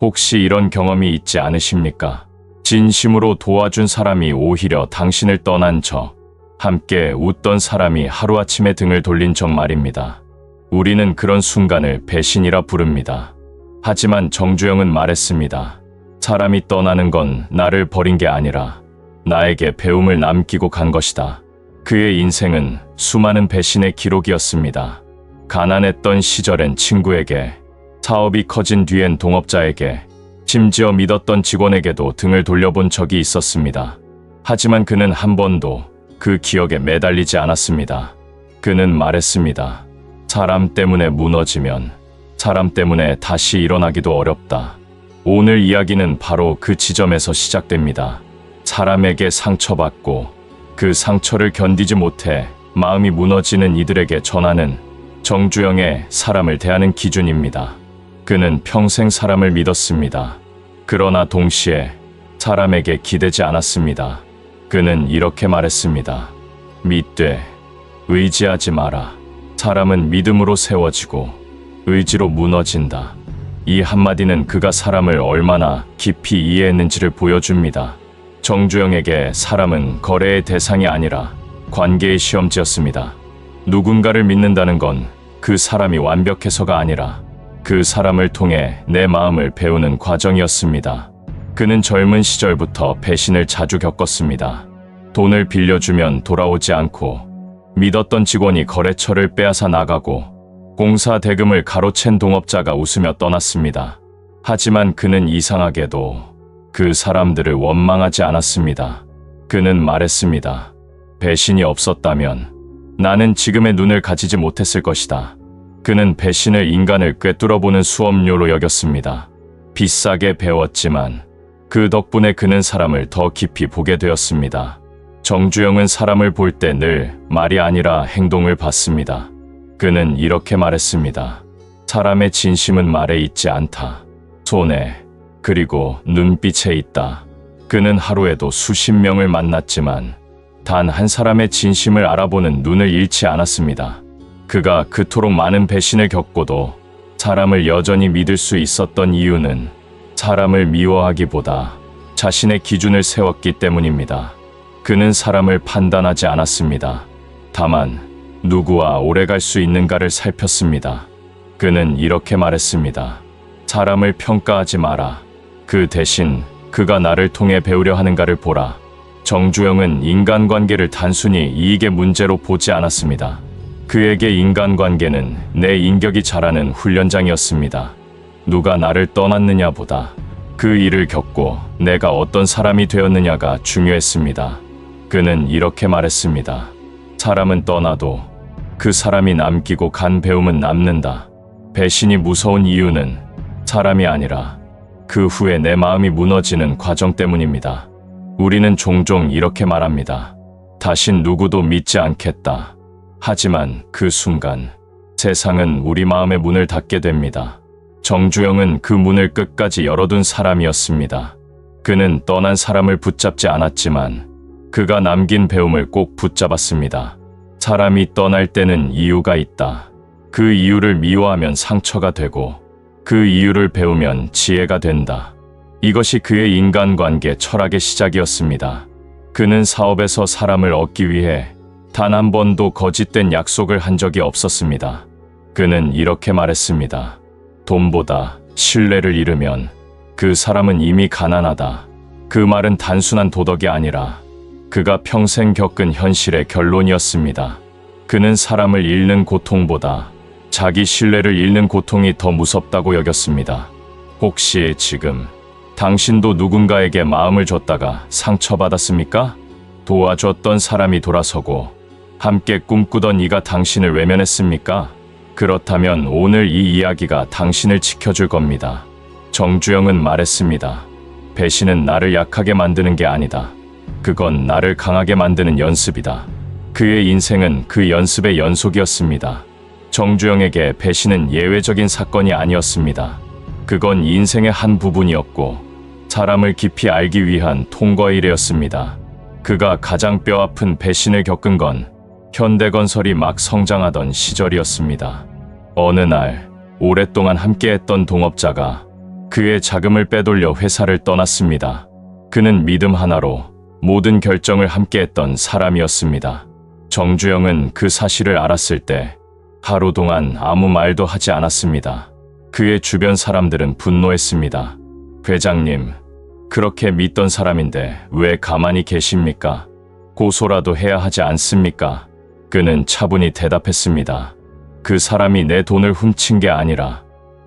혹시 이런 경험이 있지 않으십니까? 진심으로 도와준 사람이 오히려 당신을 떠난 적, 함께 웃던 사람이 하루아침에 등을 돌린 적 말입니다. 우리는 그런 순간을 배신이라 부릅니다. 하지만 정주영은 말했습니다. 사람이 떠나는 건 나를 버린 게 아니라 나에게 배움을 남기고 간 것이다. 그의 인생은 수많은 배신의 기록이었습니다. 가난했던 시절엔 친구에게, 사업이 커진 뒤엔 동업자에게, 심지어 믿었던 직원에게도 등을 돌려본 적이 있었습니다. 하지만 그는 한 번도 그 기억에 매달리지 않았습니다. 그는 말했습니다. 사람 때문에 무너지면 사람 때문에 다시 일어나기도 어렵다. 오늘 이야기는 바로 그 지점에서 시작됩니다. 사람에게 상처받고 그 상처를 견디지 못해 마음이 무너지는 이들에게 전하는 정주영의 사람을 대하는 기준입니다. 그는 평생 사람을 믿었습니다. 그러나 동시에 사람에게 기대지 않았습니다. 그는 이렇게 말했습니다. 믿되 의지하지 마라. 사람은 믿음으로 세워지고 의지로 무너진다. 이 한마디는 그가 사람을 얼마나 깊이 이해했는지를 보여줍니다. 정주영에게 사람은 거래의 대상이 아니라 관계의 시험지였습니다. 누군가를 믿는다는 건 그 사람이 완벽해서가 아니라 그 사람을 통해 내 마음을 배우는 과정이었습니다. 그는 젊은 시절부터 배신을 자주 겪었습니다. 돈을 빌려주면 돌아오지 않고, 믿었던 직원이 거래처를 빼앗아 나가고, 공사 대금을 가로챈 동업자가 웃으며 떠났습니다. 하지만 그는 이상하게도 그 사람들을 원망하지 않았습니다. 그는 말했습니다. 배신이 없었다면 나는 지금의 눈을 가지지 못했을 것이다. 그는 배신을 인간을 꿰뚫어보는 수업료로 여겼습니다. 비싸게 배웠지만 그 덕분에 그는 사람을 더 깊이 보게 되었습니다. 정주영은 사람을 볼 때 늘 말이 아니라 행동을 봤습니다. 그는 이렇게 말했습니다. 사람의 진심은 말에 있지 않다. 손에, 그리고 눈빛에 있다. 그는 하루에도 수십 명을 만났지만 단 한 사람의 진심을 알아보는 눈을 잃지 않았습니다. 그가 그토록 많은 배신을 겪고도 사람을 여전히 믿을 수 있었던 이유는 사람을 미워하기보다 자신의 기준을 세웠기 때문입니다. 그는 사람을 판단하지 않았습니다. 다만 누구와 오래 갈 수 있는가를 살폈습니다. 그는 이렇게 말했습니다. 사람을 평가하지 마라. 그 대신 그가 나를 통해 배우려 하는가를 보라. 정주영은 인간관계를 단순히 이익의 문제로 보지 않았습니다. 그에게 인간관계는 내 인격이 자라는 훈련장이었습니다. 누가 나를 떠났느냐보다 그 일을 겪고 내가 어떤 사람이 되었느냐가 중요했습니다. 그는 이렇게 말했습니다. 사람은 떠나도 그 사람이 남기고 간 배움은 남는다. 배신이 무서운 이유는 사람이 아니라 그 후에 내 마음이 무너지는 과정 때문입니다. 우리는 종종 이렇게 말합니다. 다신 누구도 믿지 않겠다. 하지만 그 순간 세상은 우리 마음의 문을 닫게 됩니다. 정주영은 그 문을 끝까지 열어둔 사람이었습니다. 그는 떠난 사람을 붙잡지 않았지만 그가 남긴 배움을 꼭 붙잡았습니다. 사람이 떠날 때는 이유가 있다. 그 이유를 미워하면 상처가 되고 그 이유를 배우면 지혜가 된다. 이것이 그의 인간관계 철학의 시작이었습니다. 그는 사업에서 사람을 얻기 위해 단 한 번도 거짓된 약속을 한 적이 없었습니다. 그는 이렇게 말했습니다. 돈보다 신뢰를 잃으면 그 사람은 이미 가난하다. 그 말은 단순한 도덕이 아니라 그가 평생 겪은 현실의 결론이었습니다. 그는 사람을 잃는 고통보다 자기 신뢰를 잃는 고통이 더 무섭다고 여겼습니다. 혹시 지금 당신도 누군가에게 마음을 줬다가 상처받았습니까? 도와줬던 사람이 돌아서고 함께 꿈꾸던 이가 당신을 외면했습니까? 그렇다면 오늘 이 이야기가 당신을 지켜줄 겁니다. 정주영은 말했습니다. 배신은 나를 약하게 만드는 게 아니다. 그건 나를 강하게 만드는 연습이다. 그의 인생은 그 연습의 연속이었습니다. 정주영에게 배신은 예외적인 사건이 아니었습니다. 그건 인생의 한 부분이었고 사람을 깊이 알기 위한 통과의 일이었습니다. 그가 가장 뼈아픈 배신을 겪은 건 현대건설이 막 성장하던 시절이었습니다. 어느 날 오랫동안 함께했던 동업자가 그의 자금을 빼돌려 회사를 떠났습니다. 그는 믿음 하나로 모든 결정을 함께했던 사람이었습니다. 정주영은 그 사실을 알았을 때 하루 동안 아무 말도 하지 않았습니다. 그의 주변 사람들은 분노했습니다. 회장님, 그렇게 믿던 사람인데 왜 가만히 계십니까? 고소라도 해야 하지 않습니까? 그는 차분히 대답했습니다. 그 사람이 내 돈을 훔친 게 아니라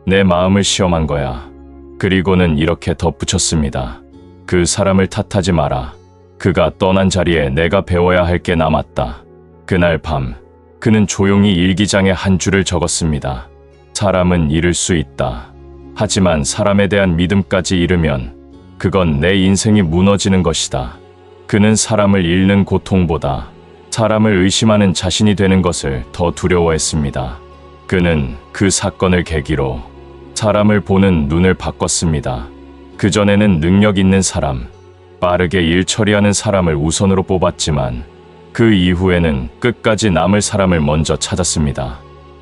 내 마음을 시험한 거야. 그리고는 이렇게 덧붙였습니다. 그 사람을 탓하지 마라. 그가 떠난 자리에 내가 배워야 할 게 남았다. 그날 밤, 그는 조용히 일기장에 한 줄을 적었습니다. 사람은 잃을 수 있다. 하지만 사람에 대한 믿음까지 잃으면 그건 내 인생이 무너지는 것이다. 그는 사람을 잃는 고통보다 사람을 의심하는 자신이 되는 것을 더 두려워했습니다. 그는 그 사건을 계기로 사람을 보는 눈을 바꿨습니다. 그전에는 능력 있는 사람, 빠르게 일 처리하는 사람을 우선으로 뽑았지만 그 이후에는 끝까지 남을 사람을 먼저 찾았습니다.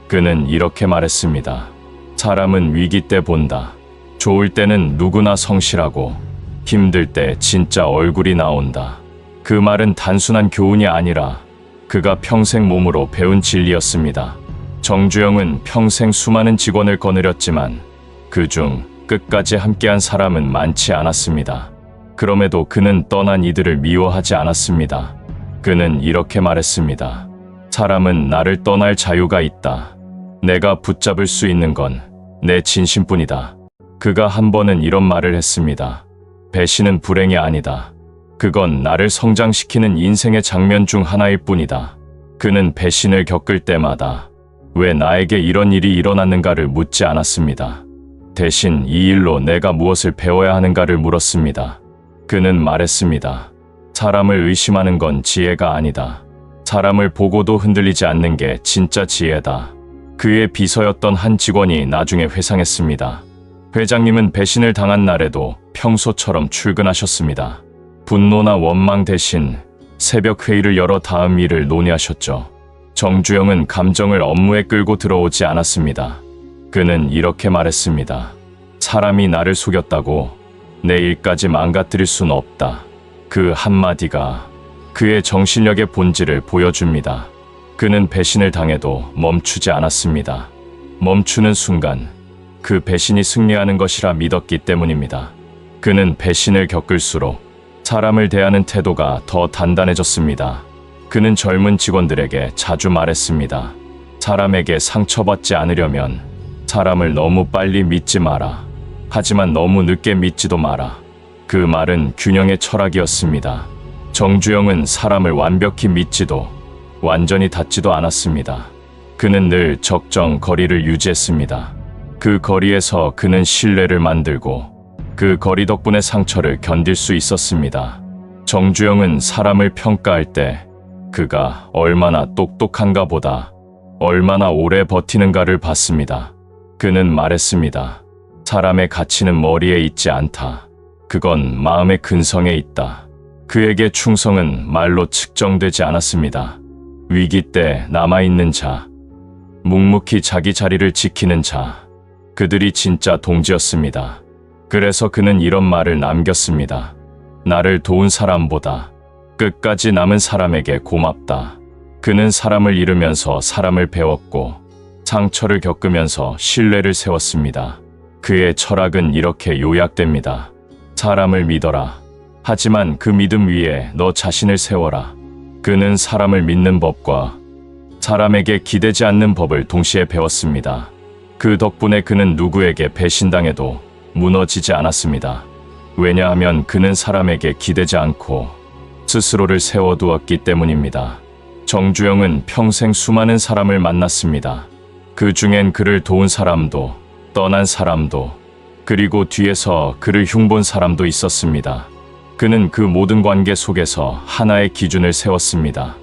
그는 이렇게 말했습니다. 사람은 위기 때 본다. 좋을 때는 누구나 성실하고 힘들 때 진짜 얼굴이 나온다. 그 말은 단순한 교훈이 아니라 그가 평생 몸으로 배운 진리였습니다. 정주영은 평생 수많은 직원을 거느렸지만 그중 끝까지 함께한 사람은 많지 않았습니다. 그럼에도 그는 떠난 이들을 미워하지 않았습니다. 그는 이렇게 말했습니다. 사람은 나를 떠날 자유가 있다. 내가 붙잡을 수 있는 건 내 진심뿐이다. 그가 한 번은 이런 말을 했습니다. 배신은 불행이 아니다. 그건 나를 성장시키는 인생의 장면 중 하나일 뿐이다. 그는 배신을 겪을 때마다 왜 나에게 이런 일이 일어났는가를 묻지 않았습니다. 대신 이 일로 내가 무엇을 배워야 하는가를 물었습니다. 그는 말했습니다. 사람을 의심하는 건 지혜가 아니다. 사람을 보고도 흔들리지 않는 게 진짜 지혜다. 그의 비서였던 한 직원이 나중에 회상했습니다. 회장님은 배신을 당한 날에도 평소처럼 출근하셨습니다. 분노나 원망 대신 새벽 회의를 열어 다음 일을 논의하셨죠. 정주영은 감정을 업무에 끌고 들어오지 않았습니다. 그는 이렇게 말했습니다. 사람이 나를 속였다고 내 일까지 망가뜨릴 순 없다. 그 한마디가 그의 정신력의 본질을 보여줍니다. 그는 배신을 당해도 멈추지 않았습니다. 멈추는 순간 그 배신이 승리하는 것이라 믿었기 때문입니다. 그는 배신을 겪을수록 사람을 대하는 태도가 더 단단해졌습니다. 그는 젊은 직원들에게 자주 말했습니다. 사람에게 상처받지 않으려면 사람을 너무 빨리 믿지 마라. 하지만 너무 늦게 믿지도 마라. 그 말은 균형의 철학이었습니다. 정주영은 사람을 완벽히 믿지도 완전히 닫지도 않았습니다. 그는 늘 적정 거리를 유지했습니다. 그 거리에서 그는 신뢰를 만들고 그 거리 덕분에 상처를 견딜 수 있었습니다. 정주영은 사람을 평가할 때 그가 얼마나 똑똑한가 보다 얼마나 오래 버티는가를 봤습니다. 그는 말했습니다. 사람의 가치는 머리에 있지 않다. 그건 마음의 근성에 있다. 그에게 충성은 말로 측정되지 않았습니다. 위기 때 남아있는 자, 묵묵히 자기 자리를 지키는 자, 그들이 진짜 동지였습니다. 그래서 그는 이런 말을 남겼습니다. 나를 도운 사람보다 끝까지 남은 사람에게 고맙다. 그는 사람을 잃으면서 사람을 배웠고 상처를 겪으면서 신뢰를 세웠습니다. 그의 철학은 이렇게 요약됩니다. 사람을 믿어라. 하지만 그 믿음 위에 너 자신을 세워라. 그는 사람을 믿는 법과 사람에게 기대지 않는 법을 동시에 배웠습니다. 그 덕분에 그는 누구에게 배신당해도 무너지지 않았습니다. 왜냐하면 그는 사람에게 기대지 않고 스스로를 세워두었기 때문입니다. 정주영은 평생 수많은 사람을 만났습니다. 그 중엔 그를 도운 사람도, 떠난 사람도, 그리고 뒤에서 그를 흉본 사람도 있었습니다. 그는 그 모든 관계 속에서 하나의 기준을 세웠습니다.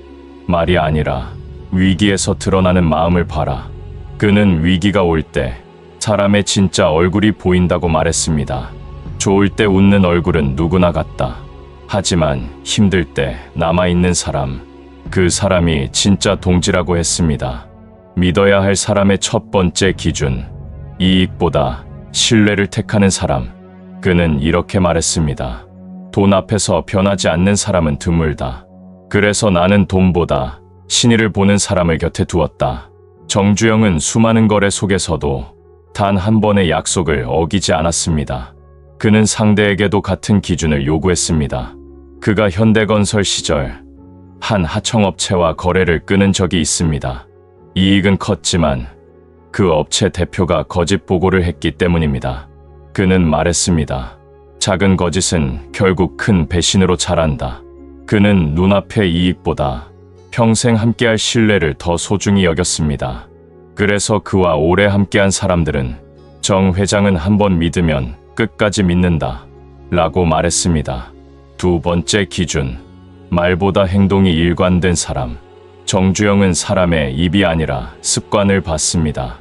말이 아니라 위기에서 드러나는 마음을 봐라. 그는 위기가 올 때 사람의 진짜 얼굴이 보인다고 말했습니다. 좋을 때 웃는 얼굴은 누구나 같다. 하지만 힘들 때 남아있는 사람, 그 사람이 진짜 동지라고 했습니다. 믿어야 할 사람의 첫 번째 기준, 이익보다 신뢰를 택하는 사람. 그는 이렇게 말했습니다. 돈 앞에서 변하지 않는 사람은 드물다. 그래서 나는 돈보다 신의를 보는 사람을 곁에 두었다. 정주영은 수많은 거래 속에서도 단 한 번의 약속을 어기지 않았습니다. 그는 상대에게도 같은 기준을 요구했습니다. 그가 현대건설 시절 한 하청업체와 거래를 끊은 적이 있습니다. 이익은 컸지만 그 업체 대표가 거짓 보고를 했기 때문입니다. 그는 말했습니다. 작은 거짓은 결국 큰 배신으로 자란다. 그는 눈앞의 이익보다 평생 함께할 신뢰를 더 소중히 여겼습니다. 그래서 그와 오래 함께한 사람들은 정 회장은 한번 믿으면 끝까지 믿는다 라고 말했습니다. 두 번째 기준, 말보다 행동이 일관된 사람. 정주영은 사람의 입이 아니라 습관을 봤습니다.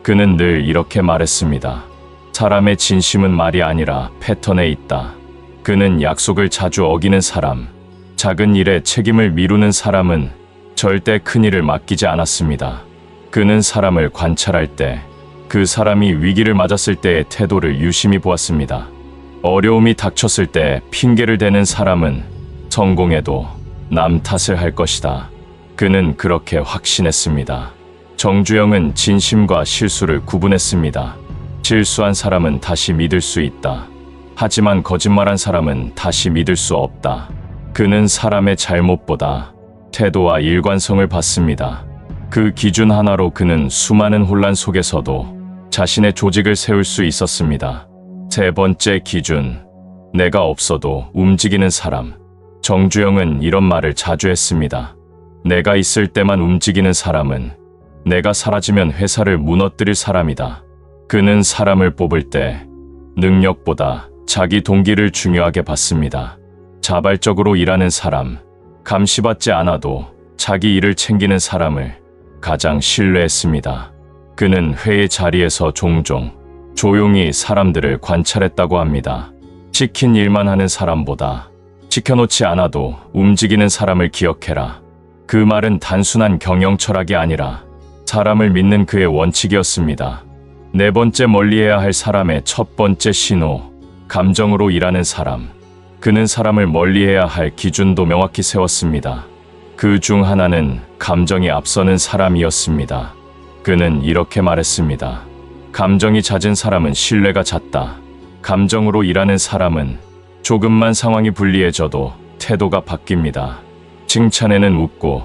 그는 늘 이렇게 말했습니다. 사람의 진심은 말이 아니라 패턴에 있다. 그는 약속을 자주 어기는 사람, 작은 일에 책임을 미루는 사람은 절대 큰 일을 맡기지 않았습니다. 그는 사람을 관찰할 때 그 사람이 위기를 맞았을 때의 태도를 유심히 보았습니다. 어려움이 닥쳤을 때 핑계를 대는 사람은 성공해도 남 탓을 할 것이다. 그는 그렇게 확신했습니다. 정주영은 진심과 실수를 구분했습니다. 실수한 사람은 다시 믿을 수 있다. 하지만 거짓말한 사람은 다시 믿을 수 없다. 그는 사람의 잘못보다 태도와 일관성을 봤습니다. 그 기준 하나로 그는 수많은 혼란 속에서도 자신의 조직을 세울 수 있었습니다. 세 번째 기준, 내가 없어도 움직이는 사람. 정주영은 이런 말을 자주 했습니다. 내가 있을 때만 움직이는 사람은 내가 사라지면 회사를 무너뜨릴 사람이다. 그는 사람을 뽑을 때 능력보다 자기 동기를 중요하게 봤습니다. 자발적으로 일하는 사람, 감시받지 않아도 자기 일을 챙기는 사람을 가장 신뢰했습니다. 그는 회의 자리에서 종종 조용히 사람들을 관찰했다고 합니다. 시킨 일만 하는 사람보다 지켜놓지 않아도 움직이는 사람을 기억해라. 그 말은 단순한 경영 철학이 아니라 사람을 믿는 그의 원칙이었습니다. 네 번째, 멀리해야 할 사람의 첫 번째 신호, 감정으로 일하는 사람. 그는 사람을 멀리해야 할 기준도 명확히 세웠습니다. 그 중 하나는 감정이 앞서는 사람이었습니다. 그는 이렇게 말했습니다. 감정이 잦은 사람은 신뢰가 잦다. 감정으로 일하는 사람은 조금만 상황이 불리해져도 태도가 바뀝니다. 칭찬에는 웃고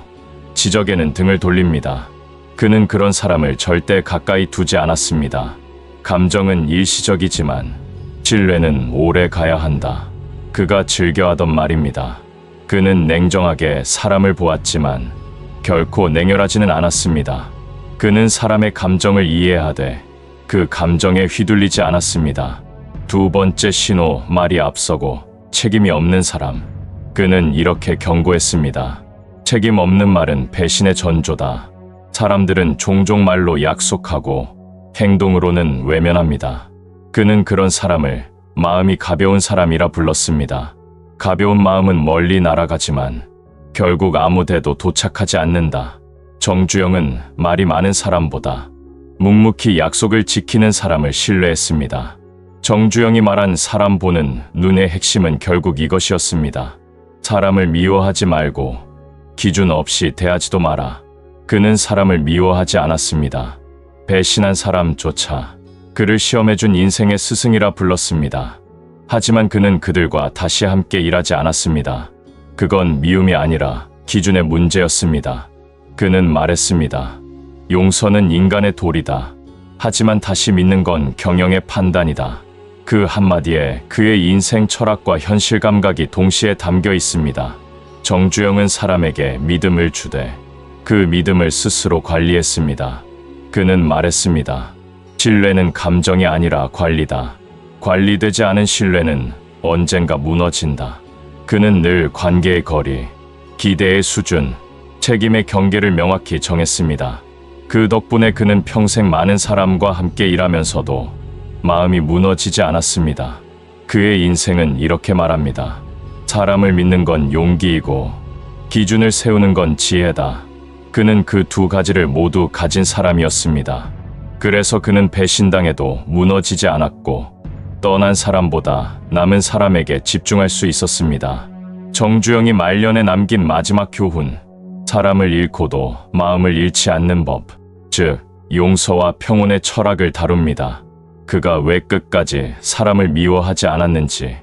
지적에는 등을 돌립니다. 그는 그런 사람을 절대 가까이 두지 않았습니다. 감정은 일시적이지만 신뢰는 오래 가야 한다. 그가 즐겨하던 말입니다. 그는 냉정하게 사람을 보았지만 결코 냉혈하지는 않았습니다. 그는 사람의 감정을 이해하되 그 감정에 휘둘리지 않았습니다. 두 번째 신호, 말이 앞서고 책임이 없는 사람. 그는 이렇게 경고했습니다. 책임 없는 말은 배신의 전조다. 사람들은 종종 말로 약속하고 행동으로는 외면합니다. 그는 그런 사람을 마음이 가벼운 사람이라 불렀습니다. 가벼운 마음은 멀리 날아가지만 결국 아무 데도 도착하지 않는다. 정주영은 말이 많은 사람보다 묵묵히 약속을 지키는 사람을 신뢰했습니다. 정주영이 말한 사람 보는 눈의 핵심은 결국 이것이었습니다. 사람을 미워하지 말고 기준 없이 대하지도 마라. 그는 사람을 미워하지 않았습니다. 배신한 사람조차 그를 시험해준 인생의 스승이라 불렀습니다. 하지만 그는 그들과 다시 함께 일하지 않았습니다. 그건 미움이 아니라 기준의 문제였습니다. 그는 말했습니다. 용서는 인간의 도리다. 하지만 다시 믿는 건 경영의 판단이다. 그 한마디에 그의 인생 철학과 현실 감각이 동시에 담겨 있습니다. 정주영은 사람에게 믿음을 주되 그 믿음을 스스로 관리했습니다. 그는 말했습니다. 신뢰는 감정이 아니라 관리다. 관리되지 않은 신뢰는 언젠가 무너진다. 그는 늘 관계의 거리, 기대의 수준, 책임의 경계를 명확히 정했습니다. 그 덕분에 그는 평생 많은 사람과 함께 일하면서도 마음이 무너지지 않았습니다. 그의 인생은 이렇게 말합니다. 사람을 믿는 건 용기이고 기준을 세우는 건 지혜다. 그는 그 두 가지를 모두 가진 사람이었습니다. 그래서 그는 배신당해도 무너지지 않았고 떠난 사람보다 남은 사람에게 집중할 수 있었습니다. 정주영이 말년에 남긴 마지막 교훈, 사람을 잃고도 마음을 잃지 않는 법, 즉 용서와 평온의 철학을 다룹니다. 그가 왜 끝까지 사람을 미워하지 않았는지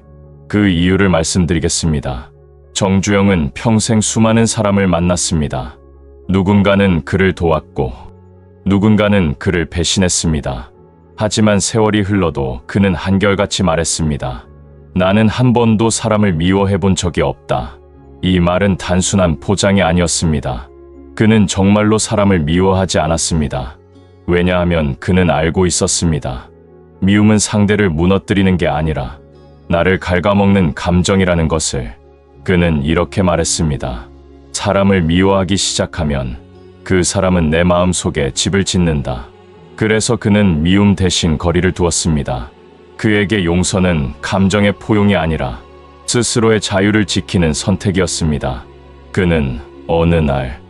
그 이유를 말씀드리겠습니다. 정주영은 평생 수많은 사람을 만났습니다. 누군가는 그를 도왔고 누군가는 그를 배신했습니다. 하지만 세월이 흘러도 그는 한결같이 말했습니다. 나는 한 번도 사람을 미워해 본 적이 없다. 이 말은 단순한 포장이 아니었습니다. 그는 정말로 사람을 미워하지 않았습니다. 왜냐하면 그는 알고 있었습니다. 미움은 상대를 무너뜨리는 게 아니라 나를 갉아먹는 감정이라는 것을. 그는 이렇게 말했습니다. 사람을 미워하기 시작하면 그 사람은 내 마음 속에 집을 짓는다. 그래서 그는 미움 대신 거리를 두었습니다. 그에게 용서는 감정의 포용이 아니라 스스로의 자유를 지키는 선택이었습니다. 그는 어느 날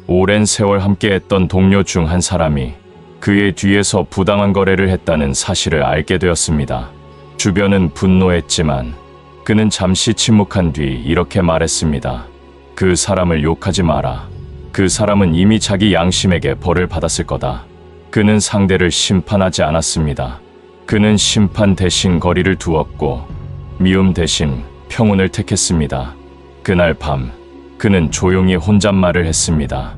오랜 세월 함께했던 동료 중 한 사람이 그의 뒤에서 부당한 거래를 했다는 사실을 알게 되었습니다. 주변은 분노했지만 그는 잠시 침묵한 뒤 이렇게 말했습니다. 그 사람을 욕하지 마라. 그 사람은 이미 자기 양심에게 벌을 받았을 거다. 그는 상대를 심판하지 않았습니다. 그는 심판 대신 거리를 두었고 미움 대신 평온을 택했습니다. 그날 밤 그는 조용히 혼잣말을 했습니다.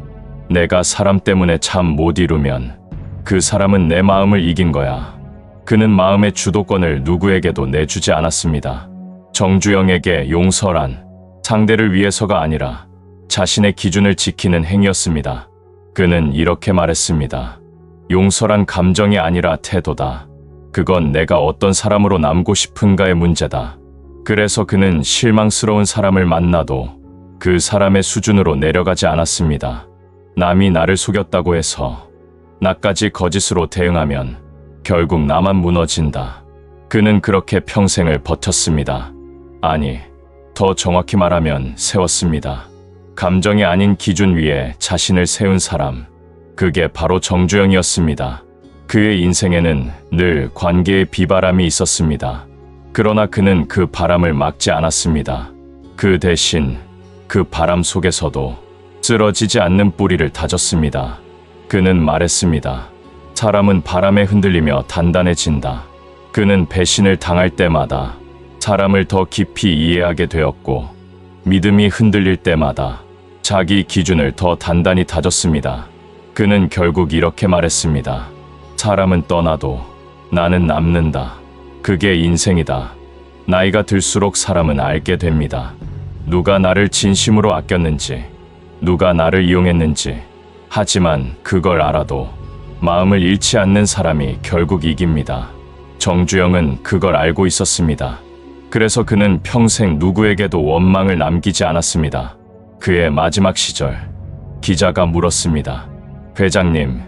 내가 사람 때문에 잠 못 이루면 그 사람은 내 마음을 이긴 거야. 그는 마음의 주도권을 누구에게도 내주지 않았습니다. 정주영에게 용서란 상대를 위해서가 아니라 자신의 기준을 지키는 행위였습니다. 그는 이렇게 말했습니다. 용서란 감정이 아니라 태도다. 그건 내가 어떤 사람으로 남고 싶은가의 문제다. 그래서 그는 실망스러운 사람을 만나도 그 사람의 수준으로 내려가지 않았습니다. 남이 나를 속였다고 해서 나까지 거짓으로 대응하면 결국 나만 무너진다. 그는 그렇게 평생을 버텼습니다. 아니, 더 정확히 말하면 세웠습니다. 감정이 아닌 기준 위에 자신을 세운 사람, 그게 바로 정주영이었습니다. 그의 인생에는 늘 관계의 비바람이 있었습니다. 그러나 그는 그 바람을 막지 않았습니다. 그 대신 그 바람 속에서도 쓰러지지 않는 뿌리를 다졌습니다. 그는 말했습니다. 사람은 바람에 흔들리며 단단해진다. 그는 배신을 당할 때마다 사람을 더 깊이 이해하게 되었고 믿음이 흔들릴 때마다 자기 기준을 더 단단히 다졌습니다. 그는 결국 이렇게 말했습니다. 사람은 떠나도 나는 남는다. 그게 인생이다. 나이가 들수록 사람은 알게 됩니다. 누가 나를 진심으로 아꼈는지, 누가 나를 이용했는지. 하지만 그걸 알아도 마음을 잃지 않는 사람이 결국 이깁니다. 정주영은 그걸 알고 있었습니다. 그래서 그는 평생 누구에게도 원망을 남기지 않았습니다. 그의 마지막 시절, 기자가 물었습니다. 회장님,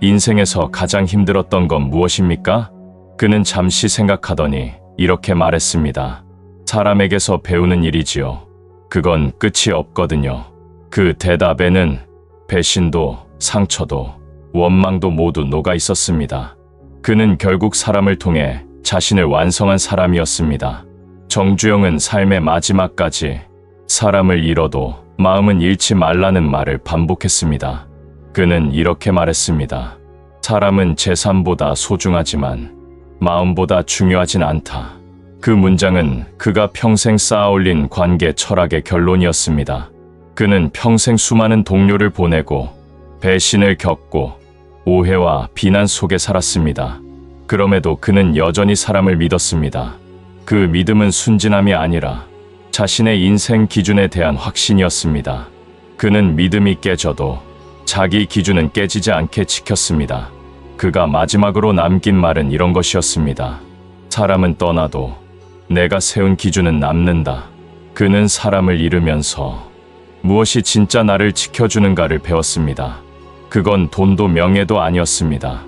인생에서 가장 힘들었던 건 무엇입니까? 그는 잠시 생각하더니 이렇게 말했습니다. 사람에게서 배우는 일이지요. 그건 끝이 없거든요. 그 대답에는 배신도, 상처도, 원망도 모두 녹아 있었습니다. 그는 결국 사람을 통해 자신을 완성한 사람이었습니다. 정주영은 삶의 마지막까지 사람을 잃어도 마음은 잃지 말라는 말을 반복했습니다. 그는 이렇게 말했습니다. 사람은 재산보다 소중하지만 마음보다 중요하진 않다. 그 문장은 그가 평생 쌓아올린 관계 철학의 결론이었습니다. 그는 평생 수많은 동료를 보내고 배신을 겪고 오해와 비난 속에 살았습니다. 그럼에도 그는 여전히 사람을 믿었습니다. 그 믿음은 순진함이 아니라 자신의 인생 기준에 대한 확신이었습니다. 그는 믿음이 깨져도 자기 기준은 깨지지 않게 지켰습니다. 그가 마지막으로 남긴 말은 이런 것이었습니다. 사람은 떠나도 내가 세운 기준은 남는다. 그는 사람을 잃으면서 무엇이 진짜 나를 지켜주는가를 배웠습니다. 그건 돈도 명예도 아니었습니다.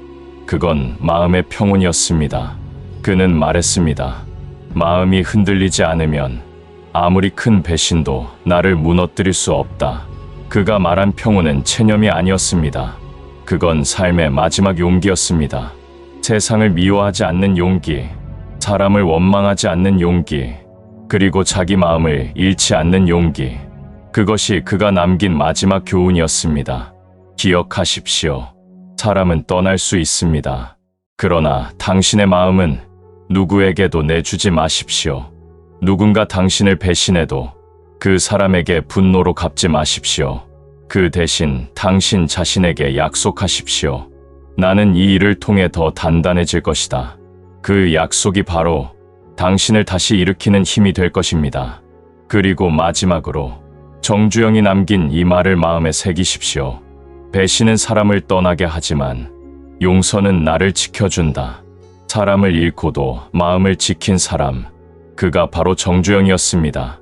그건 마음의 평온이었습니다. 그는 말했습니다. 마음이 흔들리지 않으면 아무리 큰 배신도 나를 무너뜨릴 수 없다. 그가 말한 평온은 체념이 아니었습니다. 그건 삶의 마지막 용기였습니다. 세상을 미워하지 않는 용기, 사람을 원망하지 않는 용기, 그리고 자기 마음을 잃지 않는 용기. 그것이 그가 남긴 마지막 교훈이었습니다. 기억하십시오. 사람은 떠날 수 있습니다. 그러나 당신의 마음은 누구에게도 내주지 마십시오. 누군가 당신을 배신해도 그 사람에게 분노로 갚지 마십시오. 그 대신 당신 자신에게 약속하십시오. 나는 이 일을 통해 더 단단해질 것이다. 그 약속이 바로 당신을 다시 일으키는 힘이 될 것입니다. 그리고 마지막으로 정주영이 남긴 이 말을 마음에 새기십시오. 배신은 사람을 떠나게 하지만 용서는 나를 지켜준다. 사람을 잃고도 마음을 지킨 사람, 그가 바로 정주영이었습니다.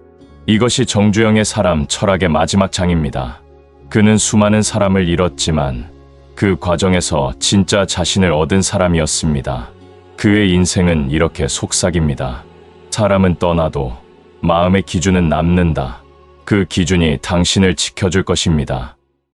이것이 정주영의 사람 철학의 마지막 장입니다. 그는 수많은 사람을 잃었지만 그 과정에서 진짜 자신을 얻은 사람이었습니다. 그의 인생은 이렇게 속삭입니다. 사람은 떠나도 마음의 기준은 남는다. 그 기준이 당신을 지켜줄 것입니다.